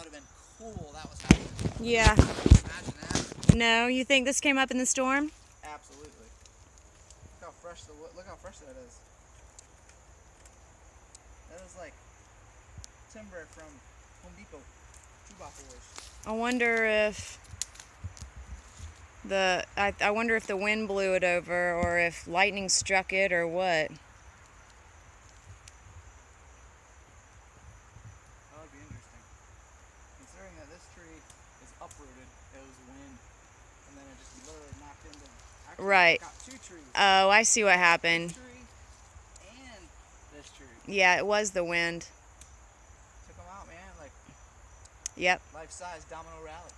would have been cool. That was happening. Yeah. Imagine that. No, you think this came up in the storm? Absolutely. Look how fresh the wood. Look how fresh that is. That is like timber from Home Depot. 2x4s. I wonder if I wonder if the wind blew it over, or if lightning struck it, or what. That would be interesting. Considering that this tree is uprooted, it was wind, and then it just literally knocked into. Actually, Right. it got 2 trees. Oh, I see what happened. This tree and this tree. Yeah, it was the wind. Took them out, man. Like Yep. life-size domino rally.